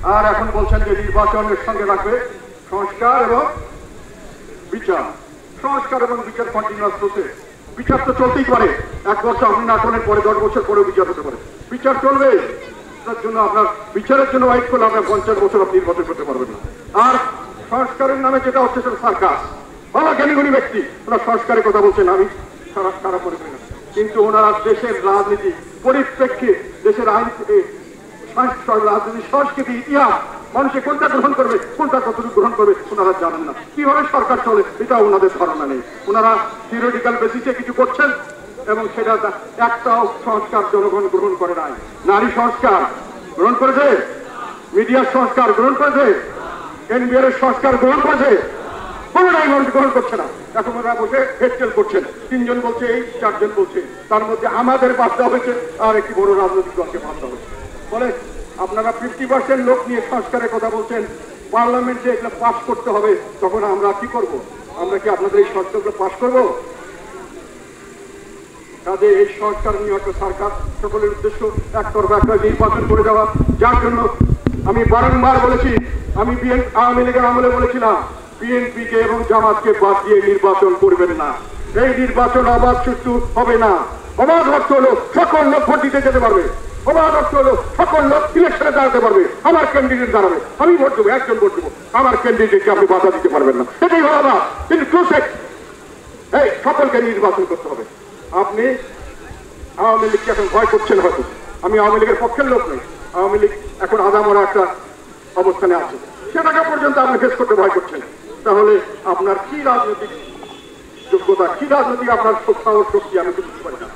আর এখন বলছেন যে নির্বাচনের সঙ্গে রাখবে সংস্কার এবং বিচার। সংস্কার এবং বিচার কন্টিনিউয়াস প্রসেস। বিচার তো চলতেই পারে, 1 বছর আপনি না করলেন পরে 10 বছর পরেও বিচার হতে পারে, বিচার চলবে। তার জন্য আপনার বিচারের জন্য ওয়েট করলে আপনার 50 বছর আপনি নির্বাচন করতে পারবেন না। আর সংস্কারের নামে যেটা হচ্ছে সেটা সার্কাস। ভালো জ্ঞানীগুণী ব্যক্তি ওনারা সংস্কারের কথা বলছেন, আমি খারাপ মনে করি না, কিন্তু ওনারা দেশের রাজনীতি পরিপ্রেক্ষিতে, দেশের আইন রাজনীতি সংস্কৃতি ইতিহাস, মানুষে কোনটা গ্রহণ করবে কোনটা কতটুকু গ্রহণ করবে ওনারা জানেন না। কিভাবে সরকার চলে এটা ওনাদের ধারণা নেই। ওনারা থিওরিটিক্যাল বেসিসে কিছু করছেন এবং সেটা একটাও সংস্কার জনগণ গ্রহণ করে নাই। নারী সংস্কার গ্রহণ করেছে, মিডিয়ার সংস্কার গ্রহণ করেছে, এনবিআর এর সংস্কার গ্রহণ করেছে, কোনটাই মানুষ গ্রহণ করছে না। এখন ওরা বসে হেডটেল করছেন, 3 জন বলছে এই, 4 জন বলছে, তার মধ্যে আমাদের বাদ দেওয়া হয়েছে আর একটি বড় রাজনৈতিক দলকে বাদ দেওয়া হয়েছে। বলে আপনারা 50% লোক নিয়ে সংস্কারের কথা বলছেন, পার্লামেন্টে এগুলো পাস করতে হবে, তখন আমরা কি করব? আমরা কি আপনাদের এই সংস্কারগুলো পাস করব? কাজে এই সংস্কার নিয়ে একটা সরকার সকলের উদ্দেশ্য একতরফা একটা নির্বাচন করে যাওয়া, যার জন্য আমি বারংবার বলেছি, আমি আওয়ামী লীগের আমলে বলেছিলাম বিএনপিকে এবং জামাতকে বাদ দিয়ে নির্বাচন করবেন না। এই নির্বাচন অবাধ সুষ্ঠু হবে না। অবাধ অর্থ হলো সকল লোক ভোট দিতে যেতে পারবে, অবাধ অর্থ হলো সকল লোক ইলেকশনে দাঁড়াতে পারবে, আমার ক্যান্ডিডেট দাঁড়াবে, আমি ভোট দেবো, একজন ভোট দেবো, আমার ক্যান্ডিডেটকে আপনি বাধা দিতে পারবেন না। এটাই হলো অবাধ। কিন্তু এই সকলকে নির্বাচন করতে হবে। আপনি আওয়ামী লীগকে এখন ভয় করছেন হয়তো, আমি আওয়ামী লীগের পক্ষের লোক নই, আওয়ামী লীগ এখন আদামরা একটা অবস্থানে আছে, সেটাকে পর্যন্ত আপনি ফেস করতে ভয় করছেন। তাহলে আপনার কি রাজনৈতিক যোগ্যতা, কি রাজনৈতিক আপনার শক্তি আমি তো বুঝতে পারি না।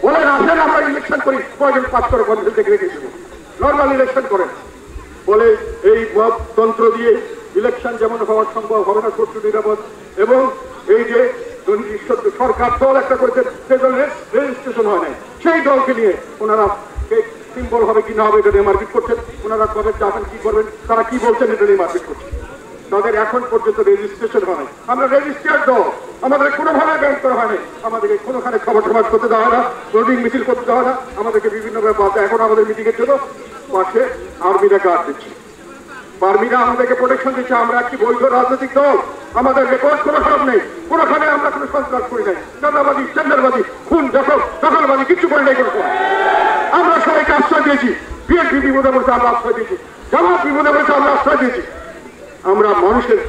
বলেন আসেন আমরা ইলেকশন করি, কয়জন পাস করে কনফিডেন্স দেখে রেখে দেবো, নর্মাল ইলেকশন করেন। বলে এই তন্ত্র দিয়ে ইলেকশন যেমন হওয়ার সম্ভব হবে না, সুষ্ঠু নিরাপদ, এবং এই যে সরকার দল একটা করেছেন, সেই দল রেজিস্ট্রেশন হয় নাই, সেই দলকে নিয়ে ওনারা সিম্বল হবে কি না হবে এটা নিয়ে মারপিট করছেন। ওনারা কবে যাবেন, কি করবেন, তারা কি বলছেন এটা নিয়ে মারপিট করছেন। তাদের এখন পর্যন্ত রেজিস্ট্রেশন হয় না। আমরা রেজিস্টার্ড দল, আমাদের কোনোভাবে ব্যান করা হয়নি, আমাদেরকে কোনোখানে খবর সমাজ করতে দেওয়া হয় না, রোডিং মিছিল করতে দেওয়া হয় না, আমাদেরকে বিভিন্ন ব্যাপার। এখন আমাদের মিটিংয়ের জন্য পাশে আর্মিরা গার্ড দিচ্ছে, আর্মিরা আমাদেরকে প্রোটেকশন দিচ্ছে। আমরা একটি বৈধ রাজনৈতিক দল, আমাদের রেকর্ড কোনো খারাপ নেই, কোনোখানে আমরা কোনো সন্ত্রাস করি নাই, চাঁদাবাদী, টেন্ডারবাদী, খুন, দখলবাদী কিছু করি নাই। আমরা সবাইকে আশ্রয় দিয়েছি, বিএনপি বিপদে বলছে আমরা আশ্রয় দিয়েছি, জামাত বিপদে বলছে আমরা আশ্রয় দিয়েছি। আমরা মানুষের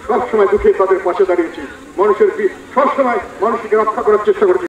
সবসময় দুঃখে তাদের পাশে দাঁড়িয়েছি, মানুষের সবসময় মানুষকে রক্ষা করার চেষ্টা করেছি।